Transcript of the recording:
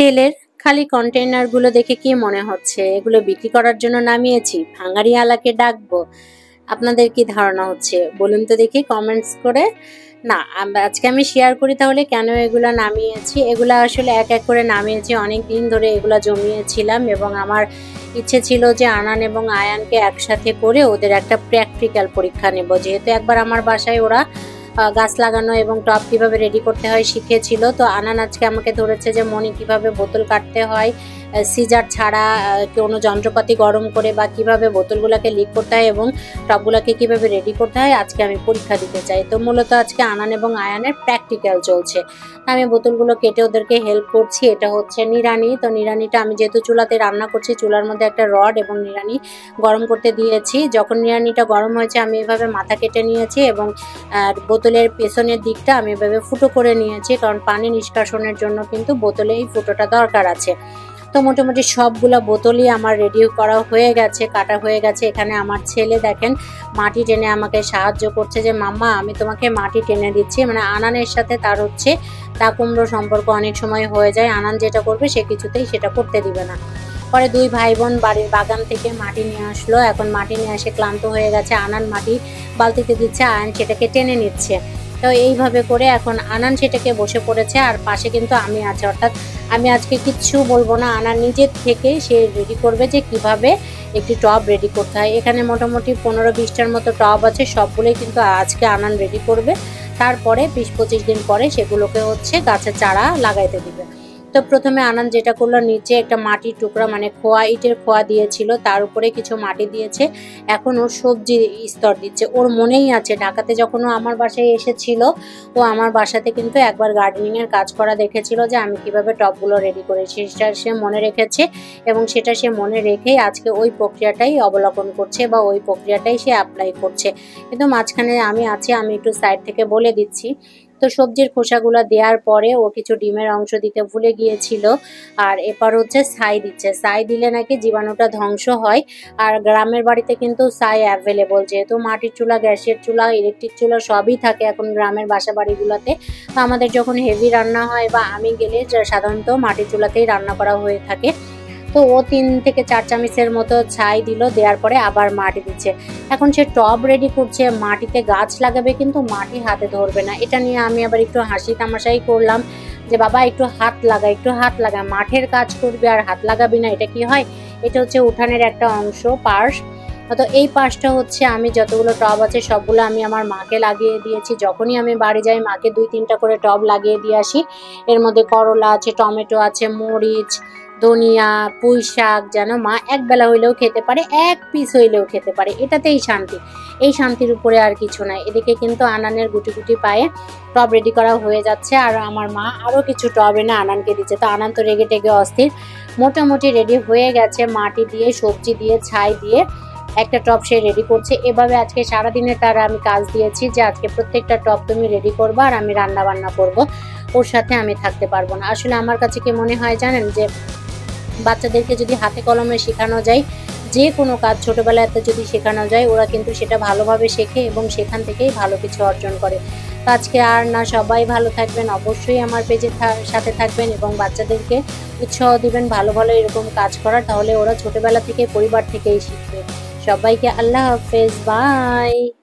তেলের খালি কন্টেইনারগুলো দেখে কি মনে হচ্ছে এগুলো বিক্রি করার জন্য নামিয়েছি, ভাঙাড়িওয়ালাকে ডাকবো? আপনাদের কি ধারণা হচ্ছে বলুন তো দেখি কমেন্টস করে। না, আজকে আমি শেয়ার করি তাহলে কেন এগুলো নামিয়েছি। এগুলো আসলে এক এক করে নামিয়েছি, অনেক দিন ধরে এগুলো জমিয়েছিলাম এবং আমার ইচ্ছে ছিল যে আনান এবং আয়ানকে একসাথে করে ওদের একটা প্র্যাকটিক্যাল পরীক্ষা নেব, যেহেতু একবার আমার বাসায় ওরা গাছ লাগানো এবং টব কিভাবে রেডি করতে হয় শিখেছিল। তো আনান আজকে আমাকে ধরেছে যে মনি কিভাবে বোতল কাটতে হয় সিজার ছাড়া, কোনো যন্ত্রপাতি গরম করে, বা কিভাবে বোতলগুলোকে লিক করতে হয় এবং টবগুলোকে কিভাবে রেডি করতে হয় আজকে আমি পরীক্ষা দিতে চাই। তো মূলত আজকে আনান এবং আয়ানের প্র্যাকটিক্যাল চলছে। আমি বোতলগুলো কেটে ওদেরকে হেল্প করছি। এটা হচ্ছে নিড়ানি। তো নিড়ানিটা আমি যেহেতু চুলাতে রান্না করছি, চুলার মধ্যে একটা রড এবং নিড়ানি গরম করতে দিয়েছি। যখন নিড়ানিটা গরম হয়েছে আমি এভাবে মাথা কেটে নিয়েছি এবং বোতলের পেছনের দিকটা আমি এভাবে ফুটো করে নিয়েছি, কারণ পানি নিষ্কাশনের জন্য কিন্তু বোতলে এই ফুটোটা দরকার আছে। তো মোটামুটি সবগুলা বোতলই আমার রেডি করা হয়ে গেছে, কাটা হয়ে গেছে। এখানে আমার ছেলে দেখেন মাটি টেনে আমাকে সাহায্য করছে যে মাম্মা আমি তোমাকে মাটি টেনে দিচ্ছি। মানে আনানের সাথে তার হচ্ছে তা কুমড়ো সম্পর্ক অনেক সময় হয়ে যায়, আনান যেটা করবে সে কিছুতেই সেটা করতে দিবে না। পরে দুই ভাই বোন বাড়ির বাগান থেকে মাটি নিয়ে আসলো। এখন মাটি নিয়ে এসে ক্লান্ত হয়ে গেছে, আনান মাটি বালতিতে দিচ্ছে, আয়ান সেটাকে টেনে নিচ্ছে। তো এইভাবে করে এখন আনান সেটাকে বসে পড়েছে আর পাশে কিন্তু আমি আছি, অর্থাৎ আমি আজকে কিচ্ছু বলবো না, আনান নিজের থেকে সে রেডি করবে যে কিভাবে একটি টব রেডি করতে হয়। এখানে মোটামুটি 15-20টার মতো টব আছে, সবগুলোই কিন্তু আজকে আনান রেডি করবে। তারপরে 20-25 দিন পরে সেগুলোকে হচ্ছে গাছের চারা লাগাইতে দিবে। তো প্রথমে আনান যেটা করলো, নিচে একটা মাটির টুকরা মানে খোয়া, ইটের খোয়া দিয়েছিল, তার উপরে কিছু মাটি দিয়েছে। এখন ও সবজি স্তর দিচ্ছে। ওর মনেই আছে ঢাকাতে যখন ও আমার বাসায় এসেছিল, ও আমার বাসাতে কিন্তু একবার গার্ডেনিংয়ের কাজ করা দেখেছিল যে আমি কিভাবে টবগুলো রেডি করেছি, সেটা সে মনে রেখেছে এবং সেটা সে মনে রেখেই আজকে ওই প্রক্রিয়াটাই অবলম্বন করছে বা ওই প্রক্রিয়াটাই সে অ্যাপ্লাই করছে। কিন্তু মাঝখানে আমি আছি, আমি একটু সাইড থেকে বলে দিচ্ছি। তো সবজির খোসাগুলো দেওয়ার পরে ও কিছু ডিমের অংশ দিতে ভুলে গিয়েছিল। আর এবার হচ্ছে ছাই দিচ্ছে। ছাই দিলে নাকি জীবাণুটা ধ্বংস হয়। আর গ্রামের বাড়িতে কিন্তু ছাই অ্যাভেলেবল, যেহেতু মাটির চুলা, গ্যাসের চুলা, ইলেকট্রিক চুলা সবই থাকে এখন গ্রামের বাসা বাড়িগুলোতে। তো আমাদের যখন হেভি রান্না হয় বা আমি গেলে সাধারণত মাটির চুলাতেই রান্না করা হয়ে থাকে। তো ও 3 থেকে 4 চামচের মতো ছাই দিল, দেওয়ার পরে আবার মাটি দিচ্ছে। এখন সে টব রেডি করছে, মাটিতে গাছ লাগাবে কিন্তু মাটি হাতে ধরবে না। এটা নিয়ে আমি আবার একটু হাসি তামাশাই করলাম যে বাবা একটু হাত লাগা, একটু হাত লাগা, মাঠের কাজ করবি আর হাত লাগাবি না, এটা কি হয়? এটা হচ্ছে উঠানের একটা অংশ, পাশ। তো এই পাশটা হচ্ছে আমি যতগুলো টব আছে সবগুলো আমি আমার মাকে লাগিয়ে দিয়েছি। যখনই আমি বাড়ি যাই মাকে 2-3টা করে টব লাগিয়ে দিয়ে আসি। এর মধ্যে করলা আছে, টমেটো আছে, মরিচ, ধনিয়া, পুঁই শাক, যেন মা একবেলা হইলেও খেতে পারে, এক পিস হইলেও খেতে পারে। এটাতেই শান্তি, এই শান্তির উপরে আর কিছু নাই। এদিকে কিন্তু আনানের গুটি গুটি পায়ে টব রেডি করা হয়ে যাচ্ছে আর আমার মা আরও কিছু টব এনে আনানকে দিচ্ছে। তো আনান তো রেগে টেগে অস্থির। মোটামুটি রেডি হয়ে গেছে, মাটি দিয়ে, সবজি দিয়ে, ছাই দিয়ে একটা টব সে রেডি করছে। এভাবে আজকে সারাদিনে তার আমি কাজ দিয়েছি যে আজকে প্রত্যেকটা টব তুমি রেডি করবা আর আমি রান্না বান্না করবো, ওর সাথে আমি থাকতে পারবো না। আসলে আমার কাছে কি মনে হয় জানেন, যে বাচ্চাদেরকে যদি হাতে কলমে শেখানো যায়, যে কোনো কাজ ছোটোবেলাতে যদি শেখানো যায়, ওরা কিন্তু সেটা ভালোভাবে শেখে এবং সেখান থেকেই ভালো কিছু অর্জন করে। তো আজকে আর না, সবাই ভালো থাকবেন, অবশ্যই আমার পেজের সাথে থাকবেন এবং বাচ্চাদেরকে উৎসাহ দিবেন ভালো ভালো এরকম কাজ করার, তাহলে ওরা ছোটোবেলা থেকে পরিবার থেকেই শিখবে। সবাইকে আল্লাহ হাফেজ, বাই।